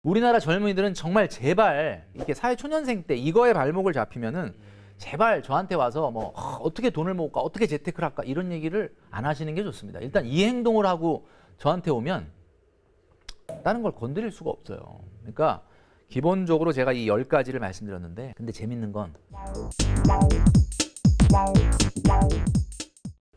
우리나라 젊은이들은 정말 제발 이렇게 사회초년생 때 이거에 발목을 잡히면은 제발 저한테 와서 뭐 어떻게 돈을 모을까, 어떻게 재테크를 할까 이런 얘기를 안 하시는 게 좋습니다. 일단 이 행동을 하고 저한테 오면 다른 걸 건드릴 수가 없어요. 그러니까 기본적으로 제가 이 10가지를 말씀드렸는데, 근데 재밌는 건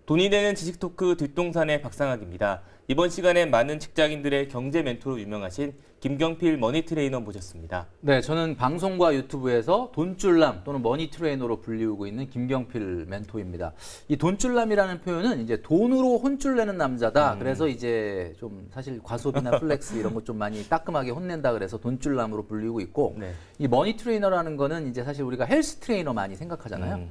돈이 되는 지식 토크 뒷동산의 박상학입니다. 이번 시간에 많은 직장인들의 경제 멘토로 유명하신 김경필 머니 트레이너 모셨습니다. 네, 저는 방송과 유튜브에서 돈줄남 또는 머니 트레이너로 불리우고 있는 김경필 멘토입니다. 이 돈줄남이라는 표현은 이제 돈으로 혼줄 내는 남자다. 그래서 이제 좀 사실 과소비나 플렉스 이런 것 좀 많이 따끔하게 혼낸다 그래서 돈줄남으로 불리우고 있고, 네. 이 머니 트레이너라는 거는 이제 사실 우리가 헬스 트레이너 많이 생각하잖아요.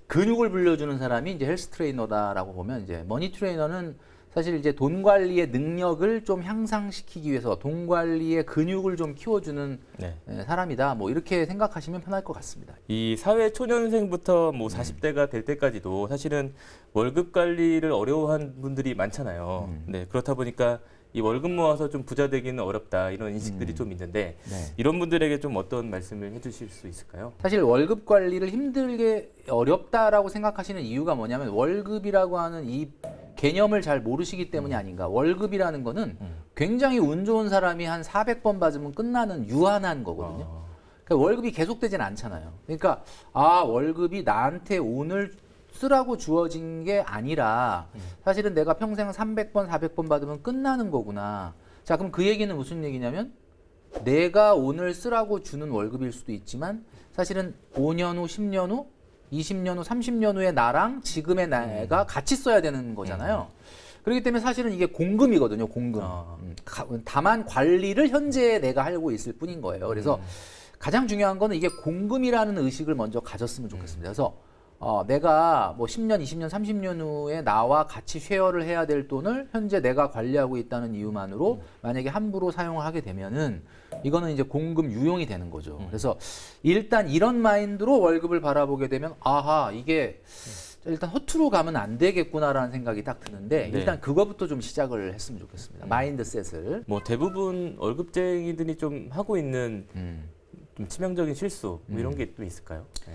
근육을 불려주는 사람이 이제 헬스 트레이너다라고 보면, 이제 머니 트레이너는 사실 이제 돈 관리의 능력을 좀 향상시키기 위해서 돈 관리의 근육을 좀 키워주는 네. 사람이다. 뭐 이렇게 생각하시면 편할 것 같습니다. 이 사회 초년생부터 뭐 40대가 될 때까지도 사실은 월급 관리를 어려워한 분들이 많잖아요. 네, 그렇다 보니까 이 월급 모아서 좀 부자 되기는 어렵다 이런 인식들이 좀 있는데, 네. 이런 분들에게 좀 어떤 말씀을 해주실 수 있을까요? 사실 월급 관리를 힘들게 어렵다라고 생각하시는 이유가 뭐냐면, 월급이라고 하는 이 개념을 잘 모르시기 때문이 아닌가. 월급이라는 거는 굉장히 운 좋은 사람이 한 400번 받으면 끝나는 유한한 거거든요. 그러니까 월급이 계속되진 않잖아요. 그러니까 월급이 나한테 오늘 쓰라고 주어진 게 아니라 사실은 내가 평생 300번, 400번 받으면 끝나는 거구나. 자, 그럼 그 얘기는 무슨 얘기냐면, 내가 오늘 쓰라고 주는 월급일 수도 있지만 사실은 5년 후, 10년 후, 20년 후, 30년 후에 나랑 지금의 내가 같이 써야 되는 거잖아요. 그렇기 때문에 사실은 이게 공금이거든요, 공금. 다만 관리를 현재 내가 하고 있을 뿐인 거예요. 그래서 가장 중요한 거는 이게 공금이라는 의식을 먼저 가졌으면 좋겠습니다. 그래서 내가 뭐 10년, 20년, 30년 후에 나와 같이 쉐어를 해야 될 돈을 현재 내가 관리하고 있다는 이유만으로 만약에 함부로 사용을 하게 되면은 이거는 이제 공금 유용이 되는 거죠. 그래서 일단 이런 마인드로 월급을 바라보게 되면 이게 일단 허투루 가면 안 되겠구나라는 생각이 딱 드는데, 네. 일단 그거부터 좀 시작을 했으면 좋겠습니다. 마인드셋을. 뭐 대부분 월급쟁이들이 좀 하고 있는 좀 치명적인 실수 뭐 이런 게 또 있을까요? 네.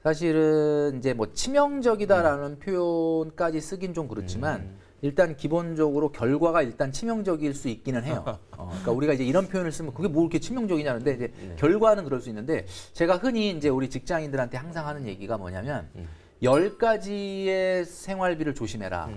사실은 이제 뭐 치명적이다라는 표현까지 쓰긴 좀 그렇지만 일단 기본적으로 결과가 일단 치명적일 수 있기는 해요. 그러니까 우리가 이제 이런 표현을 쓰면 그게 뭐 이렇게 치명적이냐는데, 이제 결과는 그럴 수 있는데, 제가 흔히 이제 우리 직장인들한테 항상 하는 얘기가 뭐냐면 10가지의 생활비를 조심해라.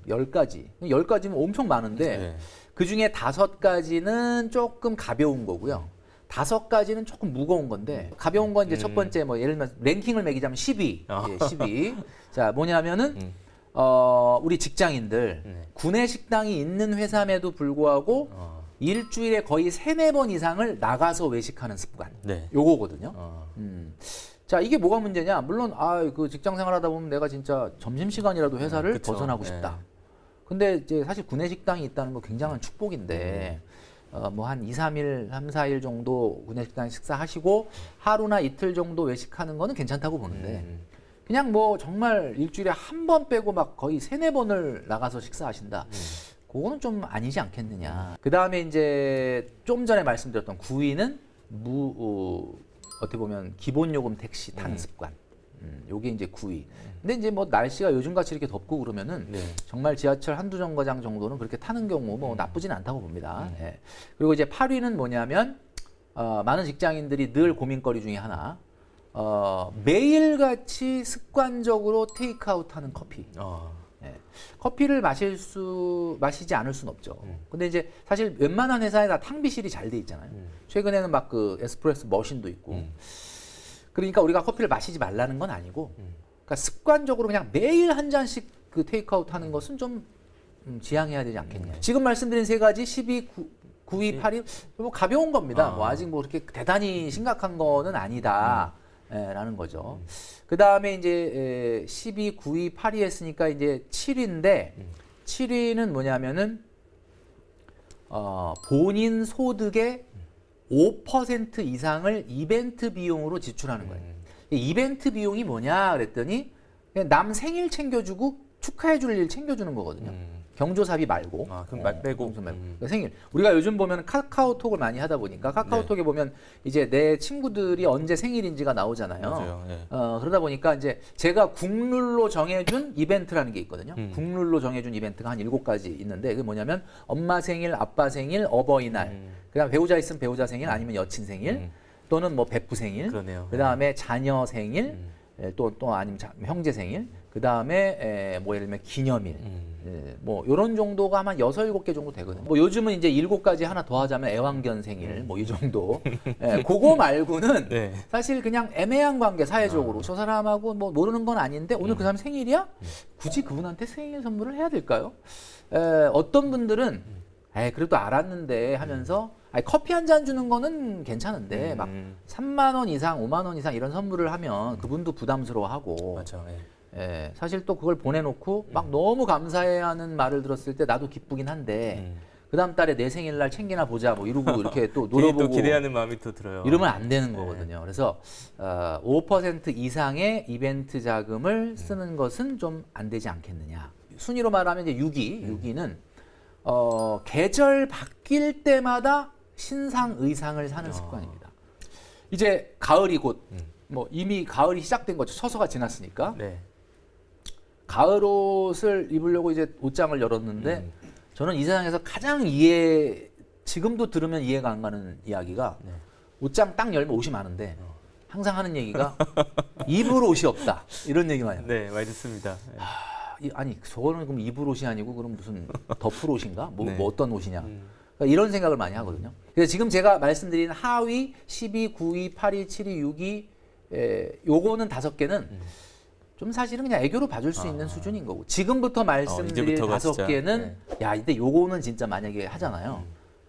10가지. 10가지면 엄청 많은데 네. 그 중에 5가지는 조금 가벼운 거고요. 5가지는 조금 무거운 건데, 가벼운 건 이제 첫 번째 뭐 예를 들면 랭킹을 매기자면 10위. 예, 10위. 자, 뭐냐면은 우리 직장인들 구내 식당이 있는 회사임에도 불구하고 일주일에 거의 3-4번 이상을 나가서 외식하는 습관. 네. 요거거든요. 자, 이게 뭐가 문제냐? 물론 그 직장 생활하다 보면 내가 진짜 점심시간이라도 회사를 그쵸. 벗어나고 싶다. 근데 이제 사실 구내 식당이 있다는 건 굉장한 축복인데, 뭐 한 2-3일, 3-4일 정도 구내식당 식사하시고 하루나 이틀 정도 외식하는 거는 괜찮다고 보는데, 그냥 뭐 정말 일주일에 한 번 빼고 막 거의 3-4번을 나가서 식사하신다. 그거는 좀 아니지 않겠느냐. 그 다음에 이제 좀 전에 말씀드렸던 9위는 어떻게 보면 기본요금 택시 타는 습관. 요게 이제 9위. 근데 이제 뭐 날씨가 요즘같이 이렇게 덥고 그러면은 정말 지하철 한두 정거장 정도는 그렇게 타는 경우 뭐 나쁘진 않다고 봅니다. 예. 그리고 이제 8위는 뭐냐면, 많은 직장인들이 늘 고민거리 중에 하나, 매일같이 습관적으로 테이크아웃 하는 커피. 예. 커피를 마시지 않을 수는 없죠. 근데 이제 사실 웬만한 회사에 다 탕비실이 잘 돼 있잖아요. 최근에는 막 그 에스프레소 머신도 있고. 그러니까 우리가 커피를 마시지 말라는 건 아니고, 그러니까 습관적으로 그냥 매일 한 잔씩 그 테이크아웃 하는 것은 좀 지양해야 되지 않겠냐. 지금 말씀드린 3가지, 10위, 9위, 8위, 뭐 가벼운 겁니다. 뭐 아직 뭐 그렇게 대단히 심각한 거는 아니다. 라는 거죠. 그 다음에 이제 10위, 9위, 8위 했으니까 이제 7위인데, 7위는 뭐냐면은, 본인 소득의 5% 이상을 이벤트 비용으로 지출하는 거예요. 이벤트 비용이 뭐냐 그랬더니, 그냥 남 생일 챙겨주고 축하해줄 일 챙겨주는 거거든요. 경조사비 말고. 그럼 말 빼고. 경조사 말고. 그러니까 생일. 우리가 요즘 보면 카카오톡을 많이 하다 보니까 카카오톡에 보면 이제 내 친구들이 언제 생일인지가 나오잖아요. 맞아요. 예. 그러다 보니까 이제 제가 국룰로 정해준 이벤트라는 게 있거든요. 국룰로 정해준 이벤트가 한 7가지 있는데 그게 뭐냐면 엄마 생일, 아빠 생일, 어버이날, 그다음 배우자 있으면 배우자 생일 아니면 여친 생일 또는 뭐 베프 생일, 그러네요. 그다음에 자녀 생일, 또 아니면 형제 생일, 그다음에 뭐 예를 들면 기념일, 뭐 이런 정도가 한 6, 7개 정도 되거든요. 뭐 요즘은 이제 7가지 하나 더 하자면 애완견 생일 뭐 이 정도. 그거 말고는 네. 사실 그냥 애매한 관계 사회적으로 저 사람하고 뭐 모르는 건 아닌데 오늘 그 사람 생일이야? 굳이 그분한테 생일 선물을 해야 될까요? 어떤 분들은 그래도 알았는데 하면서 커피 한 잔 주는 거는 괜찮은데 막 3만 원 이상, 5만 원 이상 이런 선물을 하면 그분도 부담스러워하고 맞죠. 예. 사실 또 그걸 보내놓고 막 너무 감사해하는 말을 들었을 때 나도 기쁘긴 한데 그 다음 달에 내 생일날 챙기나 보자 뭐 이러고 이렇게 또 괜히 놀아보고 또 기대하는 마음이 또 들어요. 이러면 안 되는 거거든요. 그래서 5% 이상의 이벤트 자금을 쓰는 것은 좀 안 되지 않겠느냐. 순위로 말하면 이제 6위는 계절 바뀔 때마다 신상 의상을 사는 습관입니다. 이제 가을이 곧 뭐 이미 가을이 시작된 거죠. 처서가 지났으니까. 네. 가을 옷을 입으려고 이제 옷장을 열었는데 저는 이 세상에서 가장 지금도 들으면 이해가 안 가는 이야기가 옷장 딱 열면 옷이 많은데 항상 하는 얘기가 입을 옷이 없다. 이런 얘기만 해요. 네, 많이 듣습니다. 아니 저거는 그럼 입을 옷이 아니고 그럼 무슨 덮을 옷인가? 뭐 어떤 옷이냐? 그러니까 이런 생각을 많이 하거든요. 그래서 지금 제가 말씀드린 하위 10위, 9위, 8위, 7위, 6위 요거는 5개는 좀 사실은 그냥 애교로 봐줄 수 있는 수준인 거고 지금부터 말씀드릴 이제부터가 5개는 야 근데 요거는 진짜 만약에 하잖아요.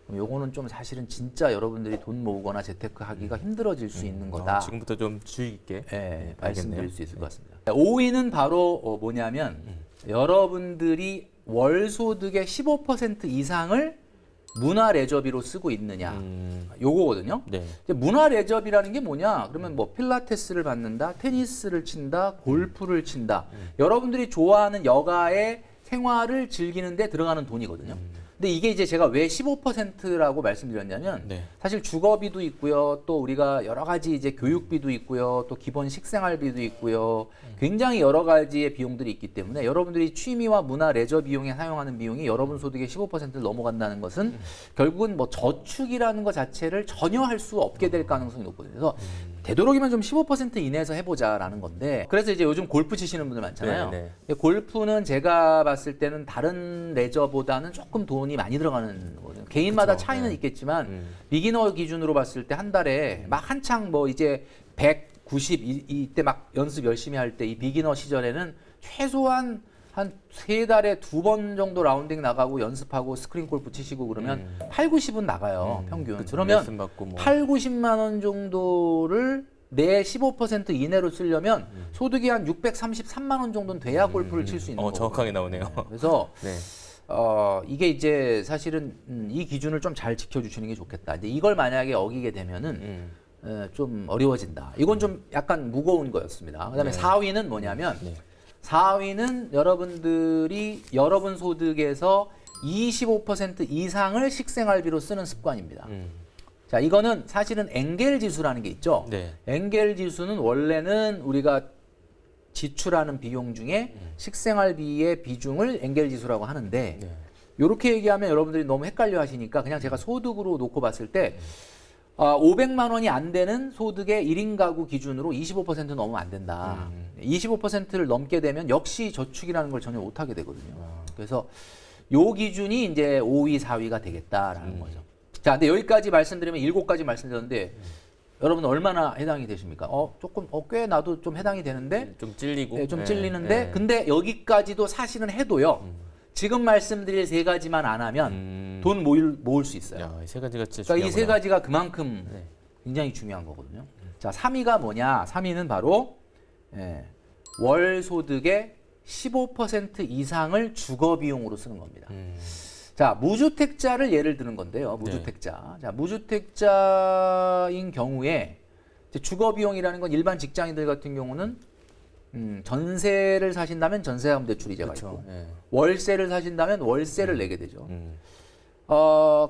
그럼 요거는 좀 사실은 진짜 여러분들이 돈 모으거나 재테크 하기가 힘들어질 수 있는 거다. 지금부터 좀 주의 깊게 말씀드릴 수 있을 것 같습니다. 5위는 바로 뭐냐면 여러분들이 월 소득의 15% 이상을 문화 레저비로 쓰고 있느냐 요거거든요. 네. 문화 레저비라는 게 뭐냐 그러면 뭐 필라테스를 받는다, 테니스를 친다, 골프를 친다 여러분들이 좋아하는 여가의 생활을 즐기는데 들어가는 돈이거든요. 근데 이게 이제 제가 왜 15%라고 말씀드렸냐면 사실 주거비도 있고요. 또 우리가 여러 가지 이제 교육비도 있고요. 또 기본 식생활비도 있고요. 굉장히 여러 가지의 비용들이 있기 때문에 여러분들이 취미와 문화 레저 비용에 사용하는 비용이 여러분 소득의 15%를 넘어간다는 것은 결국은 뭐 저축이라는 것 자체를 전혀 할 수 없게 될 가능성이 높거든요. 그래서 되도록이면 좀 15% 이내에서 해보자라는 건데 그래서 이제 요즘 골프 치시는 분들 많잖아요. 근데 골프는 제가 봤을 때는 다른 레저보다는 조금 돈이 많이 들어가는 거죠. 개인마다 차이는 있겠지만 비기너 기준으로 봤을 때 한 달에 막 한창 뭐 이제 190 이때 막 연습 열심히 할 때 이 비기너 시절에는 최소한 한 3달에 2번 정도 라운딩 나가고 연습하고 스크린 골프 치시고 그러면 8, 90은 나가요. 평균. 그쵸, 그러면 레슨 받고 뭐. 8, 90만 원 정도를 내 15% 이내로 쓰려면 소득이 한 633만 원 정도는 돼야 골프를 칠 수 있는 거예요. 정확하게 나오네요. 그래서 네. 이게 이제 사실은 이 기준을 좀 잘 지켜주시는 게 좋겠다. 근데 이걸 만약에 어기게 되면은 좀 어려워진다. 이건 좀 약간 무거운 거였습니다. 그다음에 4위는 뭐냐면 4위는 여러분들이 여러분 소득에서 25% 이상을 식생활비로 쓰는 습관입니다. 자, 이거는 사실은 엥겔 지수라는 게 있죠. 엥겔 지수는 원래는 우리가 지출하는 비용 중에 식생활비의 비중을 엥겔 지수라고 하는데 이렇게 얘기하면 여러분들이 너무 헷갈려 하시니까 그냥 제가 소득으로 놓고 봤을 때 500만 원이 안 되는 소득의 1인 가구 기준으로 25% 넘으면 안 된다. 25%를 넘게 되면 역시 저축이라는 걸 전혀 못 하게 되거든요. 그래서 요 기준이 이제 5위, 4위가 되겠다라는 거죠. 자, 근데 여기까지 말씀드리면 7가지 말씀드렸는데 여러분 얼마나 해당이 되십니까? 조금 꽤 나도 좀 해당이 되는데 좀 찔리고 좀 찔리는데 근데 여기까지도 사실은 해도요. 지금 말씀드릴 3가지만 안 하면 돈 모을 수 있어요. 야, 이 3가지가 진짜 그러니까 이 중요하구나. 3가지가 그만큼 굉장히 중요한 거거든요. 자, 3위가 뭐냐? 3위는 바로 월 소득의 15% 이상을 주거 비용으로 쓰는 겁니다. 자, 무주택자를 예를 드는 건데요. 무주택자. 자, 무주택자인 경우에 이제 주거 비용이라는 건 일반 직장인들 같은 경우는 전세를 사신다면 전세자금 대출 이자가 그렇죠. 있고 예. 월세를 사신다면 월세를 내게 되죠.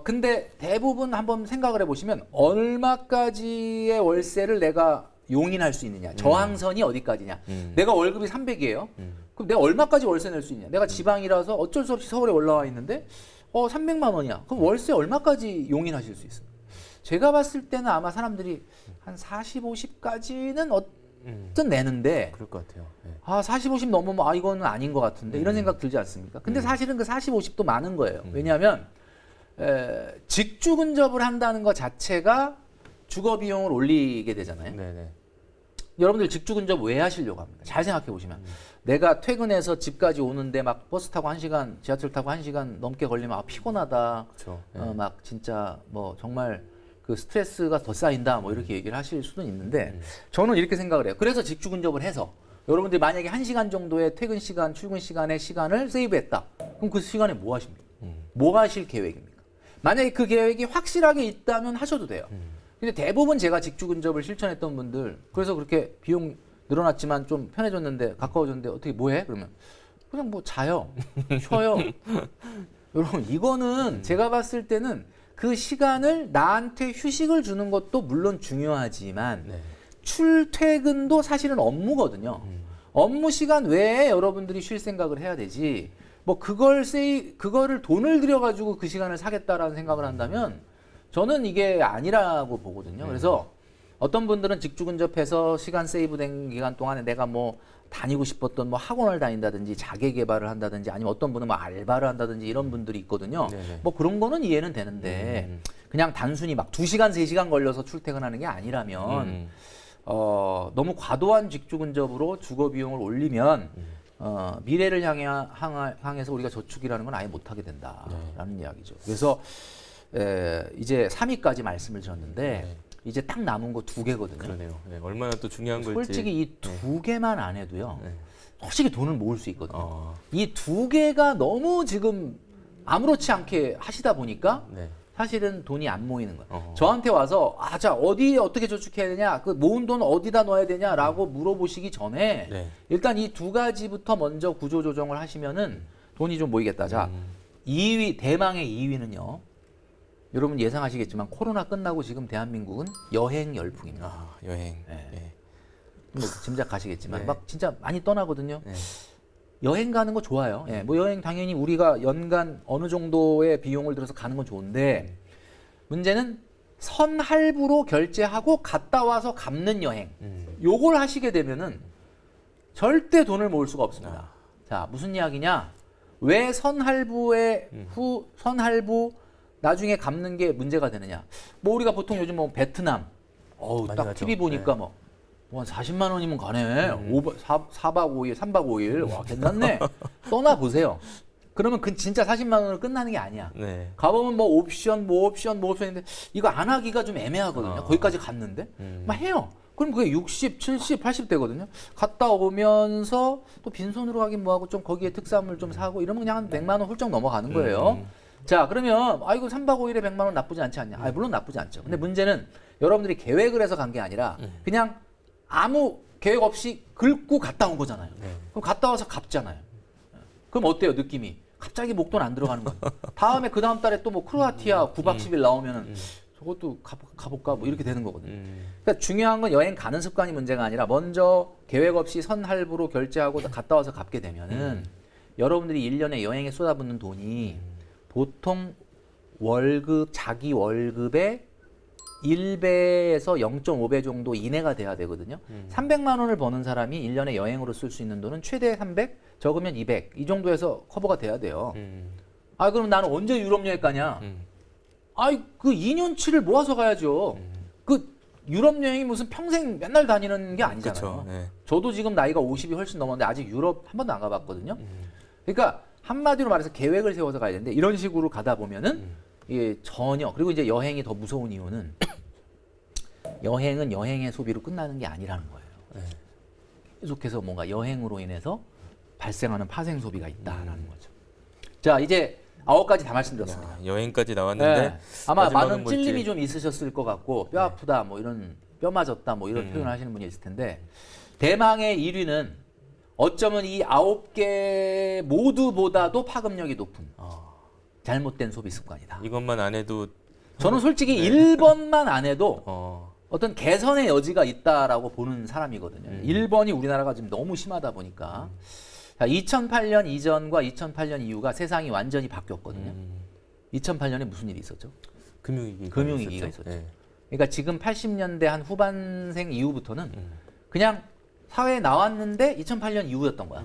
근데 대부분 한번 생각을 해보시면 얼마까지의 월세를 내가 용인할 수 있느냐, 저항선이 어디까지냐. 내가 월급이 300이에요. 그럼 내가 얼마까지 월세 낼 수 있냐. 내가 지방이라서 어쩔 수 없이 서울에 올라와 있는데 300만 원이야. 그럼 월세 얼마까지 용인하실 수 있어요? 제가 봤을 때는 아마 사람들이 한 40, 50까지는 어떤 내는데 그럴 것 같아요. 예. 40, 50 넘으면 이거는 아닌 것 같은데 이런 생각 들지 않습니까? 근데 사실은 그 40, 50도 많은 거예요. 왜냐하면 직주 근접을 한다는 것 자체가 주거 비용을 올리게 되잖아요. 네네. 여러분들 직주 근접 왜 하시려고 합니까? 잘 생각해 보시면 내가 퇴근해서 집까지 오는데 막 버스 타고 1시간, 지하철 타고 1시간 넘게 걸리면 피곤하다. 그렇죠. 막 진짜 뭐 정말 그 스트레스가 더 쌓인다. 뭐 이렇게 얘기를 하실 수는 있는데 저는 이렇게 생각을 해요. 그래서 직주 근접을 해서 여러분들이 만약에 1시간 정도의 퇴근 시간, 출근 시간의 시간을 세이브했다. 그럼 그 시간에 뭐 하십니까? 뭐 하실 계획입니까? 만약에 그 계획이 확실하게 있다면 하셔도 돼요. 근데 대부분 제가 직주 근접을 실천했던 분들 그래서 그렇게 비용 늘어났지만 좀 편해졌는데 가까워졌는데 어떻게 뭐해? 그러면 그냥 뭐 자요. 쉬어요. 여러분 이거는 제가 봤을 때는 그 시간을 나한테 휴식을 주는 것도 물론 중요하지만 네. 출퇴근도 사실은 업무거든요. 업무 시간 외에 여러분들이 쉴 생각을 해야 되지. 뭐 그거를 돈을 들여 가지고 그 시간을 사겠다라는 생각을 한다면 저는 이게 아니라고 보거든요. 그래서 어떤 분들은 직주 근접해서 시간 세이브된 기간 동안에 내가 뭐 다니고 싶었던 뭐 학원을 다닌다든지 자기 개발을 한다든지 아니면 어떤 분은 뭐 알바를 한다든지 이런 분들이 있거든요. 네네. 뭐 그런 거는 이해는 되는데 그냥 단순히 막 2시간, 3시간 걸려서 출퇴근하는 게 아니라면 너무 과도한 직주 근접으로 주거 비용을 올리면 미래를 향해서 우리가 저축이라는 건 아예 못하게 된다라는 이야기죠. 그래서 이제 3위까지 말씀을 드렸는데 이제 딱 남은 거 2개거든요. 그러네요. 네, 얼마나 또 중요한 걸지. 솔직히 이 2개만 안 해도요. 네. 솔직히 돈을 모을 수 있거든요. 이 2개가 너무 지금 아무렇지 않게 하시다 보니까 네. 사실은 돈이 안 모이는 거예요. 저한테 와서 자 어디에 어떻게 저축해야 되냐, 그 모은 돈 어디다 넣어야 되냐라고 물어보시기 전에 네. 일단 이 2가지부터 먼저 구조 조정을 하시면은 돈이 좀 모이겠다. 자, 2위 대망의 2위는요. 여러분 예상하시겠지만 코로나 끝나고 지금 대한민국은 여행 열풍입니다. 여행. 네. 네. 뭐 짐작하시겠지만 네. 막 진짜 많이 떠나거든요. 네. 여행 가는 거 좋아요. 예, 뭐 여행 당연히 우리가 연간 어느 정도의 비용을 들여서 가는 건 좋은데 문제는 선할부로 결제하고 갔다 와서 갚는 여행. 요걸 하시게 되면은 절대 돈을 모을 수가 없습니다. 자, 무슨 이야기냐? 왜 선할부의 선할부 나중에 갚는 게 문제가 되느냐? 뭐 우리가 보통 요즘 뭐 베트남, 많이 딱 가죠. TV 보니까 네. 뭐 한 40만 원이면 가네. 4박 5일, 3박 5일. 와, 괜찮네. 떠나보세요. 그러면 그 진짜 40만 원으로 끝나는 게 아니야. 네. 가보면 뭐 옵션인데 이거 안 하기가 좀 애매하거든요. 거기까지 갔는데. 막 해요. 그럼 그게 60, 70, 80 되거든요. 갔다 오면서 또 빈손으로 가긴 뭐하고 좀 거기에 특산물 좀 사고 이러면 그냥 한 100만 원 훌쩍 넘어가는 거예요. 자, 그러면 이거 3박 5일에 100만 원 나쁘지 않지 않냐? 물론 나쁘지 않죠. 근데 문제는 여러분들이 계획을 해서 간 게 아니라 그냥 아무 계획 없이 긁고 갔다 온 거잖아요. 그럼 갔다 와서 갚잖아요. 그럼 어때요, 느낌이? 갑자기 목돈 안 들어가는 거예요. 다음에 그 다음 달에 또 뭐 크로아티아 9박 10일 나오면은 저것도 가볼까 뭐 이렇게 되는 거거든요. 그러니까 중요한 건 여행 가는 습관이 문제가 아니라 먼저 계획 없이 선할부로 결제하고 갔다 와서 갚게 되면은 여러분들이 1년에 여행에 쏟아붓는 돈이 보통 자기 월급의 1배에서 0.5배 정도 이내가 돼야 되거든요. 300만 원을 버는 사람이 1년에 여행으로 쓸 수 있는 돈은 최대 300, 적으면 200. 이 정도에서 커버가 돼야 돼요. 그럼 나는 언제 유럽 여행 가냐? 그 2년치를 모아서 가야죠. 그 유럽 여행이 무슨 평생 맨날 다니는 게 아니잖아요. 그쵸, 네. 저도 지금 나이가 50이 훨씬 넘었는데 아직 유럽 한 번도 안 가봤거든요. 그러니까 한마디로 말해서 계획을 세워서 가야 되는데 이런 식으로 가다 보면은 이게 전혀, 그리고 이제 여행이 더 무서운 이유는 여행은 여행의 소비로 끝나는 게 아니라는 거예요. 계속해서 뭔가 여행으로 인해서 발생하는 파생 소비가 있다라는 거죠. 자, 이제 9가지 다 말씀드렸습니다. 여행까지 나왔는데 네. 아마 마지막은 많은 뭘지. 찔림이 좀 있으셨을 것 같고 뼈 아프다 뭐 이런 뼈 맞았다 뭐 이런 표현을 하시는 분이 있을 텐데 대망의 1위는 어쩌면 이 9개 모두보다도 파급력이 높은 잘못된 소비 습관이다. 이것만 안 해도 저는 솔직히 1번만 안 해도 어, 어떤 개선의 여지가 있다라고 보는 사람이거든요. 1번이 우리나라가 지금 너무 심하다 보니까. 자, 2008년 이전과 2008년 이후가 세상이 완전히 바뀌었거든요. 2008년에 무슨 일이 있었죠? 금융위기가 있었죠. 네. 그러니까 지금 80년대 한 후반생 이후부터는 그냥 사회에 나왔는데 2008년 이후였던 거야.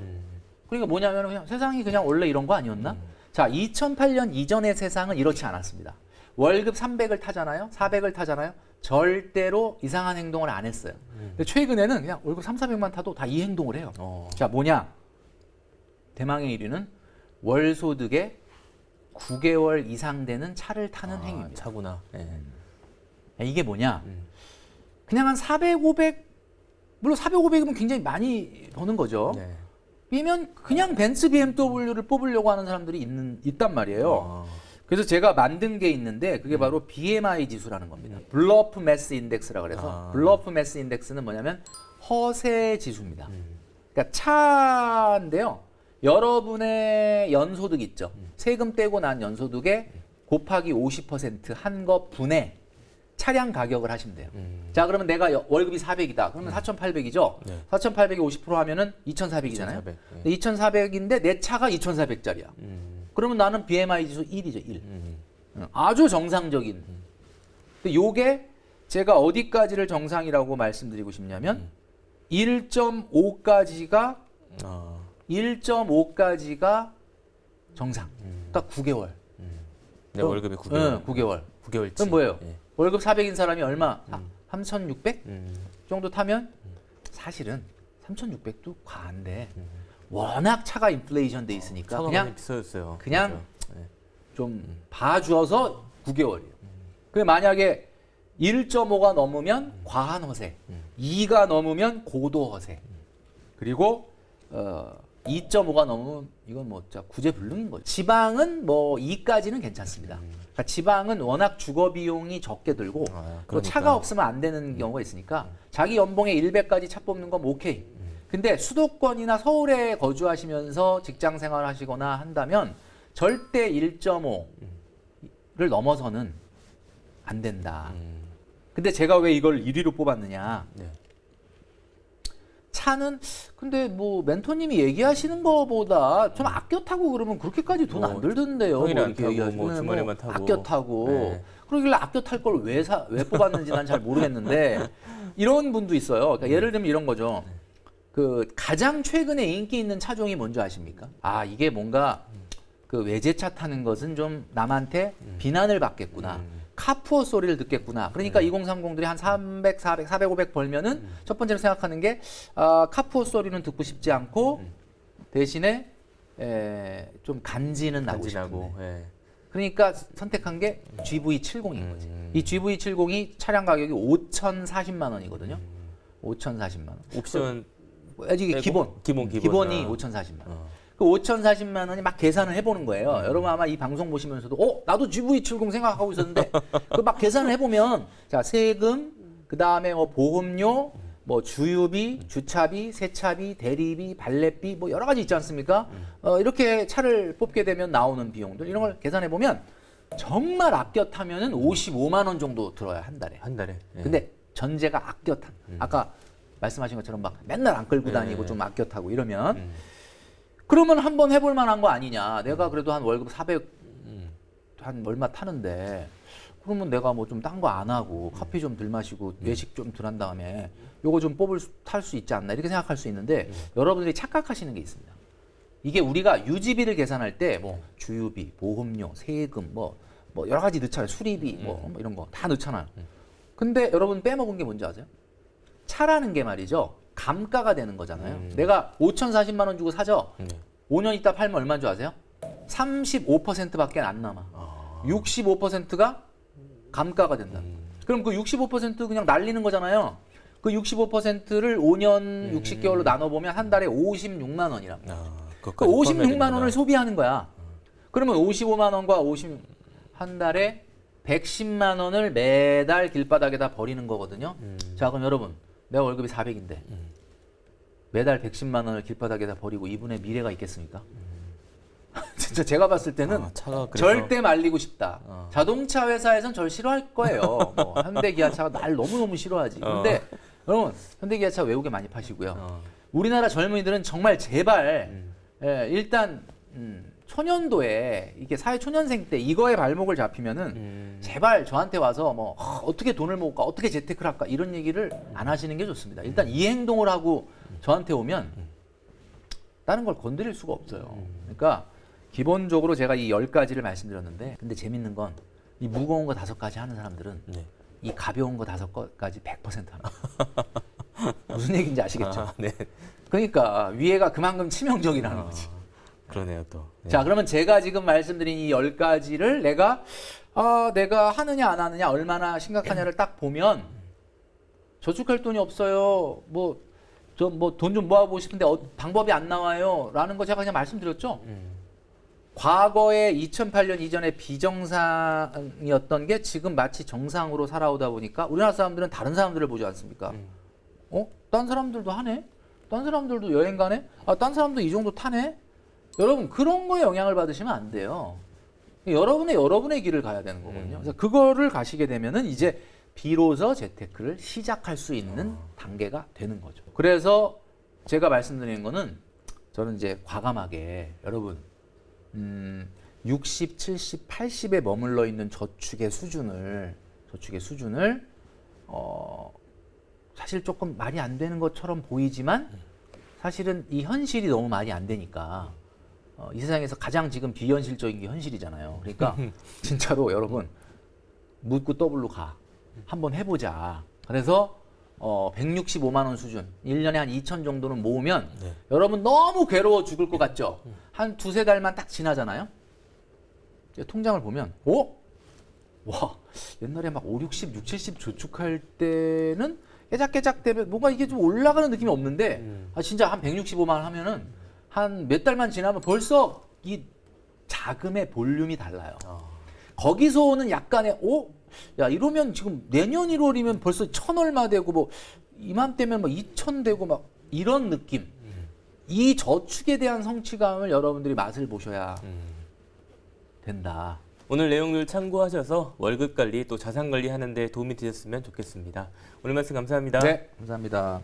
그러니까 뭐냐면 그냥 세상이 그냥 원래 이런 거 아니었나? 자, 2008년 이전의 세상은 이렇지 않았습니다. 월급 300을 타잖아요. 400을 타잖아요. 절대로 이상한 행동을 안 했어요. 근데 최근에는 그냥 월급 3, 400만 타도 다 이 행동을 해요. 자, 뭐냐? 대망의 1위는 월 소득의 9개월 이상 되는 차를 타는 행위입니다. 차구나. 네. 이게 뭐냐? 그냥 한 400, 500, 물론 400, 500이면 굉장히 많이 버는 거죠. 네. 이면 그냥 벤츠 BMW를 뽑으려고 하는 사람들이 있단 말이에요. 그래서 제가 만든 게 있는데 그게 바로 BMI 지수라는 겁니다. 블러프 매스 인덱스라고 그래서 블러프 매스 인덱스는 뭐냐면 허세 지수입니다. 그러니까 차인데요. 여러분의 연소득 있죠. 세금 떼고 난 연소득에 곱하기 50% 한 거 분의 차량 가격을 하시면 돼요. 자, 그러면 내가 월급이 400이다. 그러면 4,800이죠. 네. 4,800에 50% 하면은 2,400이잖아요. 2,400, 네. 2,400인데 내 차가 2,400짜리야. 그러면 나는 BMI 지수 1이죠, 1. 아주 정상적인. 근데 요게 제가 어디까지를 정상이라고 말씀드리고 싶냐면 1.5까지가 1.5까지가 정상. 딱 9개월. 내 월급이 9개월. 9개월. 9개월치. 그럼 뭐예요? 예. 월급 400인 사람이 얼마? 3,600 정도 타면 사실은 3,600도 과한데 워낙 차가 인플레이션 돼 있으니까 그냥 비싸졌어요. 그냥 맞아. 네. 좀 봐주어서 9개월이에요. 그게 만약에 1.5가 넘으면 과한 허세, 2가 넘으면 고도 허세, 그리고 2.5가 넘으면 이건 뭐 진짜 구제불능인 거죠. 지방은 뭐 2까지는 괜찮습니다. 그러니까 지방은 워낙 주거 비용이 적게 들고 또 그러니까. 차가 없으면 안 되는 경우가 있으니까 자기 연봉에 100까지 차 뽑는 건 오케이. 근데 수도권이나 서울에 거주하시면서 직장 생활 하시거나 한다면 절대 1.5를 넘어서는 안 된다. 근데 제가 왜 이걸 1위로 뽑았느냐. 네. 차는 근데 뭐 멘토님이 얘기하시는 거보다 좀 아껴 타고 그러면 그렇게까지 돈 안 들던데요. 평일에 안 타고 얘기하시면 뭐 주말에만 타고. 아껴 타고. 네. 그러길래 아껴 탈 걸 왜 뽑았는지 난 잘 모르겠는데 이런 분도 있어요. 그러니까 예를 들면 이런 거죠. 그 가장 최근에 인기 있는 차종이 뭔지 아십니까? 아, 이게 뭔가 그 외제차 타는 것은 좀 남한테 비난을 받겠구나. 카푸어 소리를 듣겠구나. 그러니까 2030들이 한 300, 400, 400, 500 벌면은 첫 번째로 생각하는 게 카푸어 소리는 듣고 싶지 않고 대신에 좀 간지는 나고 간지나고. 싶은데. 예. 그러니까 선택한 게 GV70인 거지. 이 GV70이 차량 가격이 5,040만 원이거든요. 5,040만 원. 옵션 이게 기본이 기본이 5,040만 원. 그 5,040만 원이 막 계산을 해보는 거예요. 여러분 아마 이 방송 보시면서도 나도 GV70 생각하고 있었는데 그 막 계산을 해보면 자 세금 그 다음에 뭐 보험료 뭐 주유비, 주차비, 세차비, 대리비, 발렛비 뭐 여러 가지 있지 않습니까? 이렇게 차를 뽑게 되면 나오는 비용들 이런 걸 계산해 보면 정말 아껴 타면은 55만 원 정도 들어요 한 달에. 한 달에. 예. 근데 전제가 아껴 탄. 아까 말씀하신 것처럼 막 맨날 안 끌고 다니고 좀 아껴 타고 이러면 그러면 한번 해볼 만한 거 아니냐. 내가 그래도 한 월급 400 한 얼마 타는데 그러면 내가 뭐 좀 딴 거 안 하고 커피 좀 덜 마시고 외식 좀 덜 한 다음에 요거 좀 탈 수 있지 않나 이렇게 생각할 수 있는데 여러분들이 착각하시는 게 있습니다. 이게 우리가 유지비를 계산할 때 뭐 주유비, 보험료, 세금 뭐 여러 가지 넣잖아요. 수리비 뭐 이런 거 다 넣잖아요. 근데 여러분 빼먹은 게 뭔지 아세요? 차라는 게 말이죠. 감가가 되는 거잖아요. 내가 5,040만 원 주고 사죠. 5년 있다 팔면 얼마인 줄 아세요? 35%밖에 안 남아. 65%가 감가가 된다. 그럼 그 65% 그냥 날리는 거잖아요. 그 65%를 5년 60개월로 나눠보면 한 달에 56만 원이라. 그 56만 원을 소비하는 거야. 그러면 55만 원과 한 달에 110만 원을 매달 길바닥에다 버리는 거거든요. 자, 그럼 여러분, 내가 월급이 400인데 매달 110만 원을 길바닥에다 버리고 이분의 미래가 있겠습니까? 진짜 제가 봤을 때는 차가 그래서 절대 말리고 싶다. 자동차 회사에선 절 싫어할 거예요. 뭐 현대기아차가 날 너무너무 싫어하지. 근데 여러분 현대기아차 외국에 많이 파시고요. 우리나라 젊은이들은 정말 제발 일단 초년도에 이게 사회 초년생 때 이거에 발목을 잡히면은 제발 저한테 와서 뭐 어떻게 돈을 모을까, 어떻게 재테크를 할까 이런 얘기를 안 하시는 게 좋습니다. 일단 이 행동을 하고 저한테 오면 다른 걸 건드릴 수가 없어요. 그러니까 기본적으로 제가 이 10가지를 말씀드렸는데, 근데 재밌는 건 이 무거운 거 5가지 하는 사람들은 이 가벼운 거 5가지 100% 합니다. 무슨 얘기인지 아시겠죠? 네. 그러니까 위에가 그만큼 치명적이라는 거지. 그러네요 또. 네. 자, 그러면 제가 지금 말씀드린 이 10가지를 내가 하느냐 안 하느냐 얼마나 심각하냐를 딱 보면 저축할 돈이 없어요. 저 돈 좀 모아보고 싶은데 방법이 안 나와요. 라는 거 제가 그냥 말씀드렸죠. 과거에 2008년 이전에 비정상이었던 게 지금 마치 정상으로 살아오다 보니까 우리나라 사람들은 다른 사람들을 보지 않습니까? 딴 사람들도 하네? 딴 사람들도 여행 가네? 딴 사람도 이 정도 타네? 여러분 그런 거에 영향을 받으시면 안 돼요. 여러분의 길을 가야 되는 거거든요. 그래서 그거를 가시게 되면은 이제 비로소 재테크를 시작할 수 있는 단계가 되는 거죠. 그래서 제가 말씀드리는 거는 저는 이제 과감하게 여러분 60, 70, 80에 머물러 있는 저축의 수준을 사실 조금 말이 안 되는 것처럼 보이지만 사실은 이 현실이 너무 말이 안 되니까 이 세상에서 가장 지금 비현실적인 게 현실이잖아요. 그러니까 진짜로 여러분 묻고 더블로 가. 한번 해보자. 그래서 165만 원 수준, 1년에 한 2천 정도는 모으면 여러분 너무 괴로워 죽을 것 같죠? 한 2-3달만 딱 지나잖아요. 이제 통장을 보면 와 옛날에 막 5, 60, 6, 70 저축할 때는 깨작깨작 되면 뭔가 이게 좀 올라가는 느낌이 없는데 진짜 한 165만 원 하면은 한 몇 달만 지나면 벌써 이 자금의 볼륨이 달라요. 거기서 오는 약간의 야 이러면 지금 내년 1월이면 벌써 1,000 얼마 되고 뭐 이맘때면 막 2,000 되고 막 이런 느낌. 이 저축에 대한 성취감을 여러분들이 맛을 보셔야 된다. 오늘 내용들 참고하셔서 월급 관리 또 자산 관리 하는 데 도움이 되셨으면 좋겠습니다. 오늘 말씀 감사합니다. 네, 감사합니다.